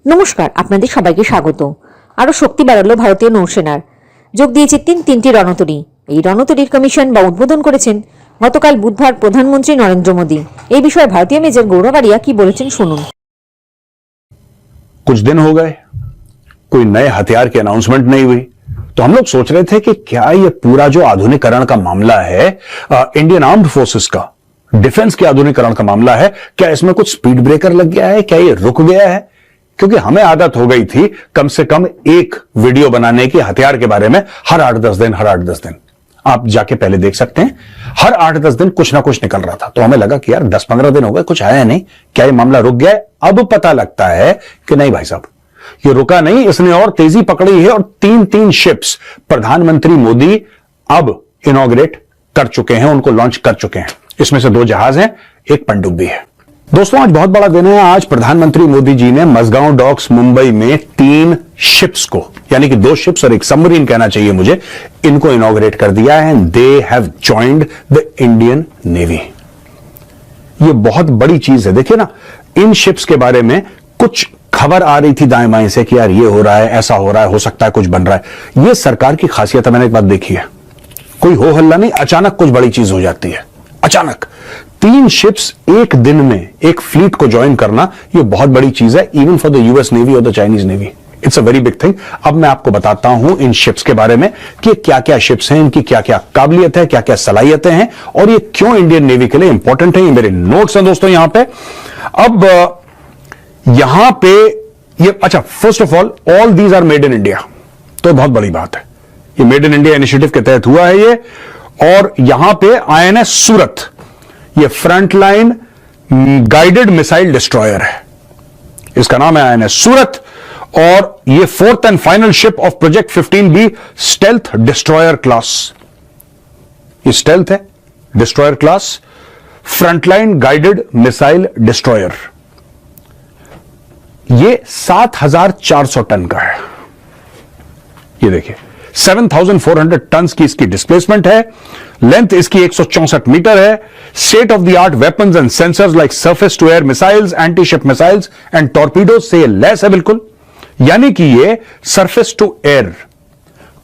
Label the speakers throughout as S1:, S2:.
S1: নমস্কার, আপনাদের সবাইকে স্বাগত। আরো শক্তি বাড়ালো ভারতীয় নৌসেনার, যোগ দিয়েছে তিনটি রণতরী। এই রণতরীর কমিশন বা উদ্বোধন করেছেন গতকাল বুধবার প্রধানমন্ত্রী নরেন্দ্র মোদী। এই বিষয়ে ভারতীয় মেজর গৌরব আরিয়া কি বলেছেন শুনুন।
S2: कुछ दिन हो गए, कोई नए हथियार की अनाउंसमेंट नहीं हुई, तो हम लोग सोच रहे थे कि क्या ये पूरा जो आधुनिकीकरण का मामला है इंडियन आर्म्ड फोर्सेस का, डिफेंस के आधुनिकीकरण का मामला है, क्या इसमें कुछ स्पीड ब्रेकर लग गया है, क्या ये रुक गया है? क्योंकि हमें आदत हो गई थी कम से कम एक वीडियो बनाने की हथियार के बारे में हर 8-10 दिन। आप जाके पहले देख सकते हैं, हर 8-10 दिन कुछ ना कुछ निकल रहा था। तो हमें लगा कि यार 10-15 दिन हो गए, कुछ आया नहीं, क्या ये मामला रुक गया है? अब पता लगता है कि नहीं भाई साहब, ये रुका नहीं, इसने और तेजी पकड़ी है और तीन शिप्स प्रधानमंत्री मोदी अब इनॉग्रेट कर चुके हैं, उनको लॉन्च कर चुके हैं। इसमें से 2 जहाज हैं, एक पनडुब्बी है। दोस्तों, आज बहुत बड़ा दिन है। आज प्रधानमंत्री मोदी जी ने मझगांव डॉक्स मुंबई में 3 शिप्स को, यानी कि 2 शिप्स और एक सबमरीन कहना चाहिए मुझे, इनको इनॉग्रेट कर दिया है। They have joined the Indian navy. ये बहुत बड़ी चीज है। देखिए ना, इन शिप्स के बारे में कुछ खबर आ रही थी दाएं बाएं से कि यार ये हो रहा है, ऐसा हो रहा है, हो सकता है कुछ बन रहा है। ये सरकार की खासियत है। मैंने एक बात देखी है, कोई हो हल्ला नहीं, अचानक कुछ बड़ी चीज हो जाती है। अचानक 3 शिप्स एक दिन में एक फ्लीट को ज्वाइन करना, ये बहुत बड़ी चीज है, even for the US navy और the Chinese navy. It's a very big thing. अब मैं आपको बताता हूं इन शिप्स के बारे में कि क्या क्या शिप्स हैं, इनकी क्या क्या काबिलियत है, क्या क्या सलाहियतें हैं और ये क्यों इंडियन नेवी के लिए इंपॉर्टेंट है। ये मेरे नोट्स हैं दोस्तों यहां पे। अब यहां पे ये, अच्छा, first of all these are made in India, तो बहुत बड़ी बात है। ये मेड इन इंडिया इनिशिएटिव के तहत हुआ है ये। और यहां पे आईएनएस सूरत, ये फ्रंटलाइन गाइडेड मिसाइल डिस्ट्रॉयर है, इसका नाम है आईएनएस सूरत। और ये 4th and final ship of project 15B stealth destroyer class. ये स्टेल्थ है, destroyer class, frontline guided missile destroyer. ये 7400 टन का है। ये देखिए, 7400 टन की इसकी डिस्प्लेसमेंट है। लेंथ इसकी 164 मीटर है। State of the art weapons and sensors like surface to air missiles, anti ship missiles and torpedoes से ये लैस है बिल्कुल। यानी कि ये सरफेस टू एयर,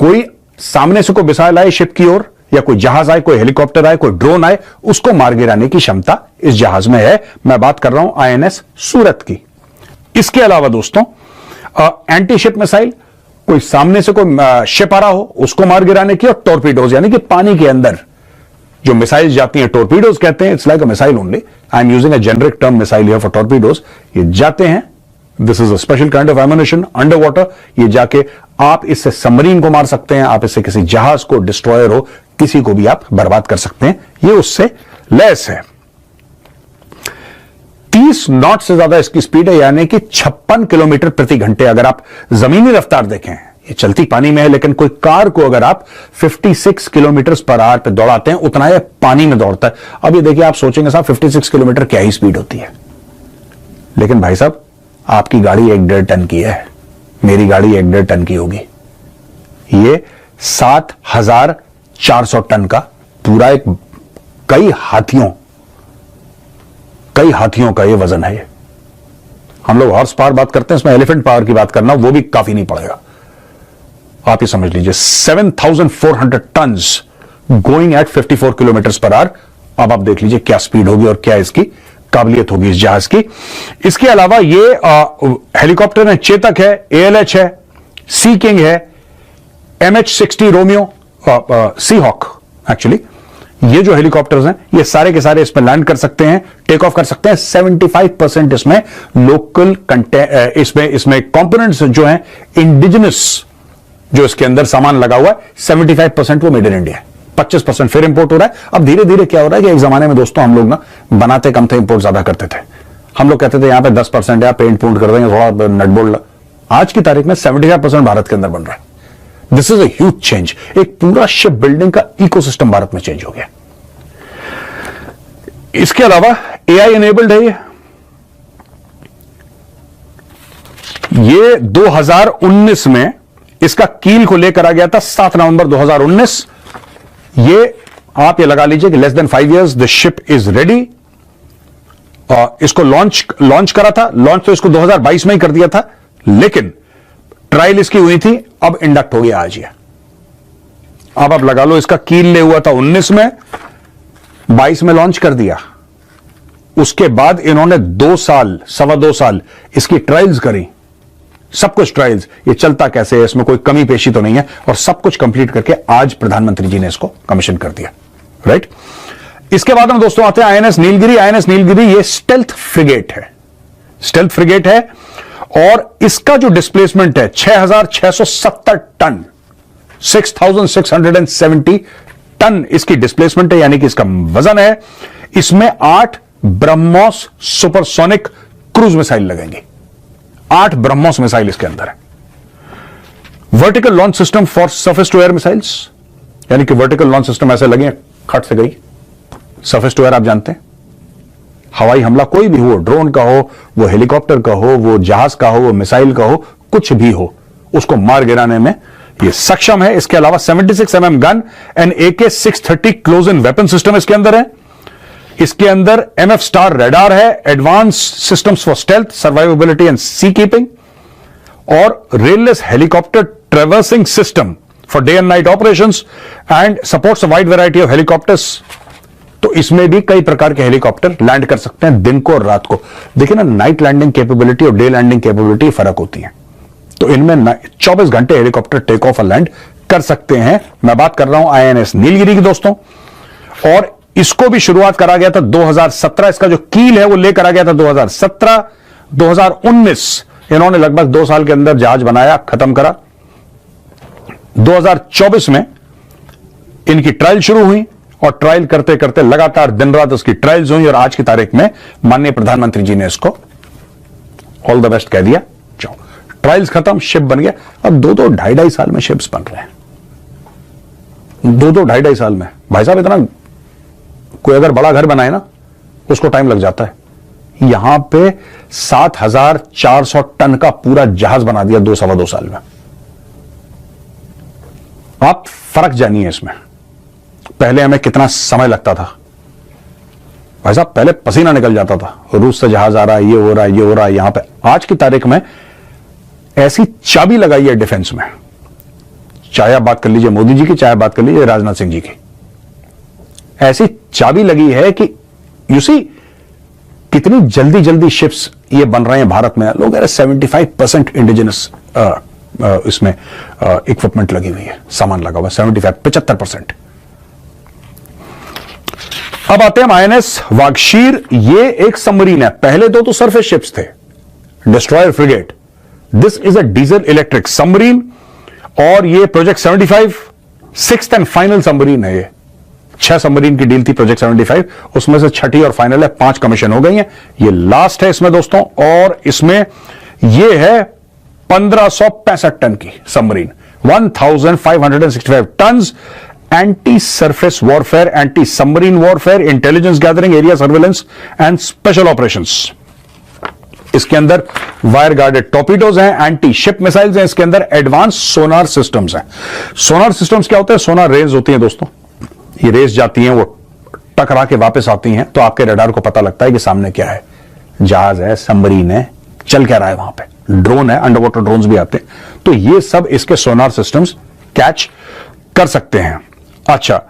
S2: कोई सामने से कोई मिसाइल आए शिप की ओर, या कोई जहाज आए, कोई हेलीकॉप्टर आए, कोई ड्रोन आए, उसको मार गिराने की क्षमता इस जहाज में है। मैं बात कर रहा हूं आईएनएस सूरत की। इसके अलावा दोस्तों, एंटी शिप मिसाइल, कोई सामने से कोई शिप आ रहा हो उसको मार गिराने की, और टॉर्पीडोज यानी कि पानी के अंदर जो मिसाइल जाती हैं, टॉर्पीडोज कहते हैं। It's like a missile only, I am using a generic term missile here for torpedoes. ये जाते हैं, this is a special kind of ammunition under water. ये जाके आप इससे सबमरीन को मार सकते हैं, आप इससे किसी जहाज को, डिस्ट्रॉयर हो, किसी को भी आप बर्बाद कर सकते हैं। ये उससे लैस है। 30 नॉट से ज्यादा इसकी स्पीड है, यानी कि 56 किलोमीटर प्रति घंटे। अगर आप जमीनी रफ्तार देखें, ये चलती पानी में है, लेकिन कोई कार को अगर आप 56 किलोमीटर पर आवर पे दौड़ाते हैं, उतना ये पानी में दौड़ता है। अब ये देखिए, आप सोचेंगे साहब 56 किलोमीटर क्या ही स्पीड होती है, लेकिन भाई साहब आपकी गाड़ी 1-1.5 टन की है, मेरी गाड़ी 1-1.5 टन की होगी। ये 7400 टन का पूरा एक कई हाथियों का ये वजन है। ये हम लोग हॉर्स पावर बात करते हैं, इसमें एलिफेंट पावर की बात करना वो भी काफी नहीं पड़ेगा। आप ये समझ लीजिए 7400 tons going at 54 kilometer per hour. अब आप देख लीजिए क्या स्पीड होगी और क्या इसकी काबिलियत होगी इस जहाज की। इसके अलावा ये हेलीकॉप्टर है, चेतक है, ALH है, सी किंग है, MH-60 रोमियो, सी हॉक। एक्चुअली ये जो हेलीकॉप्टर्स हैं, ये सारे के सारे इसमें लैंड कर सकते हैं, टेक ऑफ कर सकते हैं। 75% इसमें लोकल इसमें कंपोनेंट्स जो हैं, इंडिजिनस जो इसके अंदर सामान लगा हुआ है, 75% वो मेड इन इंडिया है। 25% फिर इंपोर्ट हो रहा है। अब धीरे धीरे क्या हो रहा है कि एक जमाने में दोस्तों हम लोग ना बनाते कम थे, इंपोर्ट ज्यादा करते थे। हम लोग कहते थे यहां पे 10% या पेंट पूंट कर देंगे, थोड़ा नटबोल्ड। आज की तारीख में 75% भारत के अंदर बन रहा है। This is a huge change. एक पूरा शिप बिल्डिंग का इकोसिस्टम भारत में चेंज हो गया। इसके अलावा AI एनेबल्ड है ये 2019 में इसका कील को लेकर आ गया था 7 नवंबर 2019। ये आप ये लगा लीजिए कि less than 5 years the ship is ready. इसको लॉन्च करा था, लॉन्च तो इसको 2022 में ही कर दिया था, लेकिन ट्रायल इसकी हुई थी, अब इंडक्ट हो गया आज ये। अब आप लगा लो, इसका कील ले हुआ था 19 में, 22 में लॉन्च कर दिया। उसके बाद इन्होंने 2 साल, 2.25 साल इसकी ट्रायल्स करी, सब कुछ ट्रायल्स, ये चलता कैसे है, इसमें कोई कमी पेशी तो नहीं है, और सब कुछ कंप्लीट करके आज प्रधानमंत्री जी ने इसको कमीशन कर दिया, राइट। इसके बाद हम दोस्तों आते हैं आईएनएस नीलगिरी। आईएनएस नीलगिरी ये स्टेल्थ फ्रिगेट है, स्टेल्थ फ्रिगेट है, और इसका जो डिस्प्लेसमेंट है 6,670 टन, 6,670 टन इसकी डिस्प्लेसमेंट है, यानी कि इसका वजन है। इसमें 8 ब्रह्मोस सुपरसोनिक क्रूज मिसाइल लगेंगे, 8 ब्रह्मोस मिसाइल इसके अंदर है। Vertical launch system for surface to air missiles, यानी कि वर्टिकल लॉन्च सिस्टम ऐसे लगे, खट से गई। सरफेस टू एयर आप जानते हैं, हवाई हमला कोई भी हो, ड्रोन का हो, वो हेलीकॉप्टर का हो, वो जहाज का हो, वो मिसाइल का हो, कुछ भी हो, उसको मार गिराने में ये सक्षम है। इसके अलावा 76 mm gun and AK-630 close in weapon system इसके अंदर है। इसके अंदर MF स्टार रेडार है, advance systems for stealth, survivability and sea keeping, और railless helicopter traversing system for day and night operations and supports a wide variety of helicopters. तो इसमें भी कई प्रकार के हेलीकॉप्टर लैंड कर सकते हैं, दिन को और रात को। देखिए ना, नाइट लैंडिंग कैपेबिलिटी और डे लैंडिंग कैपेबिलिटी फर्क होती है, तो इनमें 24 घंटे हेलीकॉप्टर टेक ऑफ और लैंड कर सकते हैं। मैं बात कर रहा हूं आईएनएस नीलगिरी की दोस्तों, और इसको भी शुरुआत करा गया था 2017, इसका जो कील है वो ले करा गया था 2017, 2019 इन्होंने लगभग 2 साल के अंदर जहाज बनाया, खत्म करा। 2024 में इनकी ट्रायल शुरू हुई, और ट्रायल करते करते लगातार दिन रात उसकी ट्रायल्स हुई, और आज की तारीख में माननीय प्रधानमंत्री जी ने इसको ऑल द बेस्ट कह दिया। जाओ, ट्रायल्स खत्म, शिप बन गया। अब 2-2, 2.5 साल में शिप्स बन रहे हैं, 2-2, 2.5 साल में। भाई साहब, इतना कोई अगर बड़ा घर बनाए ना, उसको टाइम लग जाता है। यहां पे 7,400 टन का पूरा जहाज बना दिया 2-2.25 साल में। आप फर्क जानिए इसमें। पहले हमें कितना समय लगता था भाई साहब, पहले पसीना निकल जाता था, रूस से जहाज आ रहा है, ये हो रहा है, ये हो रहा है। यहां पे आज की तारीख में ऐसी चाबी लगाई है डिफेंस में, चाहे आप बात कर लीजिए मोदी जी की, चाहे बात कर लीजिए राजनाथ सिंह जी की, ऐसी चाबी लगी है कि यू सी कितनी जल्दी जल्दी शिप्स ये बन रहे हैं भारत में। लोग 75% इंडिजिनस इसमें इक्विपमेंट लगी हुई है, सामान लगा हुआ 75%। अब आते हैं आईएनएस वागशीर। ये एक सबमरीन है, पहले दो तो सरफेस शिप्स थे, destroyer frigate. This is a diesel electric submarine, और ये project 75 sixth and final submarine है। ये 6 सबमरीन की डील थी प्रोजेक्ट 75, उसमें से छठी और फाइनल है, 5 कमीशन हो गई हैं, ये लास्ट है इसमें दोस्तों। और इसमें ये है 1565 टन की submarine, 1565 tons, anti surface warfare, anti submarine warfare, intelligence gathering, area surveillance and special operations. इसके अंदर वायर गार्डेड टॉर्पीडोज हैं, एंटी शिप मिसाइल्स हैं, इसके अंदर एडवांस सोनार सिस्टम्स हैं। सोनार सिस्टम्स क्या होते हैं? सोनार रेज होती हैं दोस्तों, ये रेस जाती हैं, वो टकरा के वापस आती हैं, तो आपके रडार को पता लगता है कि सामने क्या है, जहाज है, सबमरीन है, चल क्या रहा है वहां पे, ड्रोन है, अंडर वाटर ड्रोन्स भी आते हैं, तो ये सब इसके सोनार सिस्टम्स कैच कर सकते हैं। अच्छा,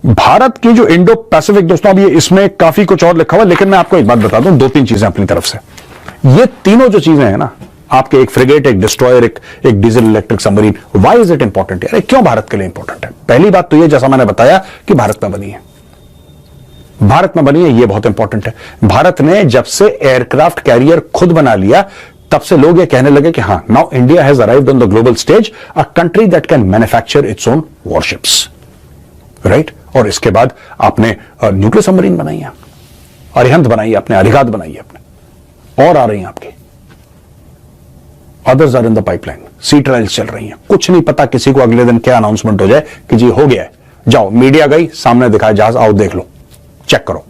S2: भारत की जो इंडो पैसिफिक दोस्तों, अब ये इसमें काफी कुछ और लिखा हुआ है, लेकिन मैं आपको एक बात बता दूं, 2-3 चीजें अपनी तरफ से। ये तीनों जो चीजें हैं ना, आपके एक फ्रिगेट, एक डिस्ट्रॉयर, एक diesel electric submarine, why is it important है? क्यों भारत के लिए इंपॉर्टेंट है? पहली बात तो ये, जैसा मैंने बताया कि भारत में बनी है, भारत में बनी है, ये बहुत इंपॉर्टेंट है। भारत ने जब से एयरक्राफ्ट कैरियर खुद बना लिया, तब से लोग ये कहने लगे कि हां, now India has arrived on the global stage, a country that can manufacture its own warships, right. और इसके बाद आपने न्यूक्लियर सबमरीन बनाई है, अरिहंत बनाई है आपने, अरिघात बनाई है आपने, और आ रही हैं आपकी, others are in the pipeline, sea trials चल रही हैं। कुछ नहीं पता किसी को अगले दिन क्या अनाउंसमेंट हो जाए कि जी हो गया है, जाओ, मीडिया गई, सामने दिखाया जहाज, आओ देख लो, चेक करो।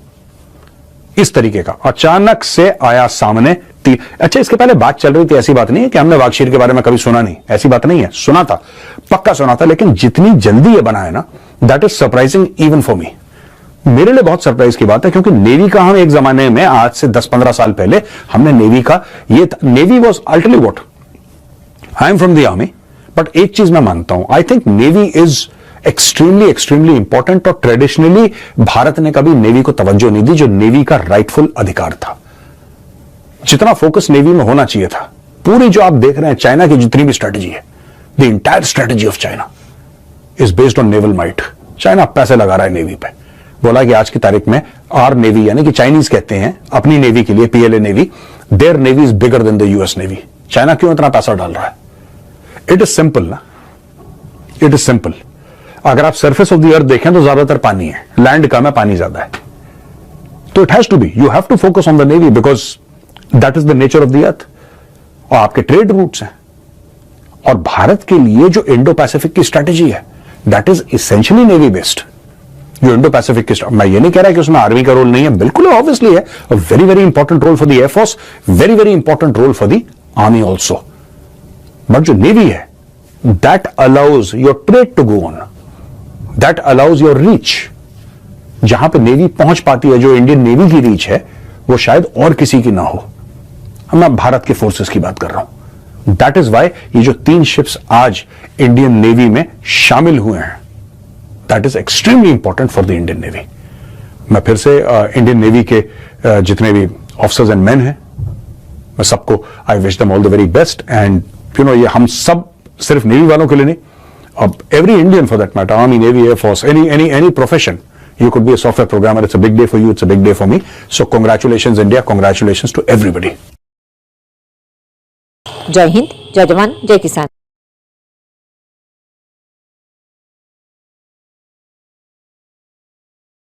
S2: इस तरीके का अचानक से आया सामने। अच्छा, इसके पहले बात चल रही थी, ऐसी बात नहीं है कि हमने वागशीर के बारे में कभी सुना नहीं, ऐसी बात नहीं है, सुना था, पक्का सुना था, लेकिन जितनी जल्दी ये बना है ना, that is surprising even for me. मेरे लिए बहुत सरप्राइज की बात है, क्योंकि नेवी का हम एक जमाने में, आज से 10-15 साल पहले हमने नेवी का, ये navy was utterly what, I am from the army, but एक चीज मैं मानता हूं, I think navy is extremely important, और ट्रेडिशनली भारत ने कभी नेवी को तवज्जो नहीं दी, जो नेवी का राइटफुल अधिकार था। जितना फोकस नेवी में होना चाहिए था, पूरी जो आप देख रहे हैं चाइना की जितनी भी स्ट्रेटेजी है, the entire strategy of China is based on naval might. China पैसे लगा रहा है नेवी पे, बोला कि आज की तारीख में आर नेवी, यानी कि चाइनीज कहते हैं अपनी नेवी के लिए, PLA navy, their navy is bigger than the US navy. China क्यों इतना पैसा डाल रहा है? इट इज सिंपल ना, इट इज सिंपल। अगर आप सरफेस ऑफ द अर्थ देखें तो ज्यादातर पानी है, लैंड कम है, पानी ज्यादा है, तो it has to be, you have to focus on the navy because that is the nature of the earth. और आपके ट्रेड रूट्स हैं, और भारत के लिए जो इंडो पैसिफिक की स्ट्रेटेजी है that is essentially navy based. जो इंडो पैसिफिक की, मैं ये नहीं कह रहा कि उसमें आर्मी का रोल नहीं है, बिल्कुल ऑब्वियसली है, very very important role for the air force, very very important role for the army also, but जो नेवी है that allows your trade to go on, that allows your reach. जहां पे navy पहुंच पाती है, जो इंडियन नेवी की reach है, वो शायद और किसी की ना हो। मैं भारत के फोर्सेस की बात कर रहा हूं। दैट इज वाई ये जो 3 शिप्स आज इंडियन नेवी में शामिल हुए हैं, that is extremely important for the Indian navy. मैं फिर से इंडियन नेवी के जितने भी ऑफिसर्स एंड मैन हैं, मैं सबको I wish them all the very best. And you know, ये हम सब सिर्फ नेवी वालों के लिए नहीं, अब every Indian for that matter, army, navy, air force, any profession, you could be a software programmer, it's a big day for you, it's a big day for me, so congratulations India, congratulations to everybody.
S1: जय हिंद, जय जवान, जय किसान।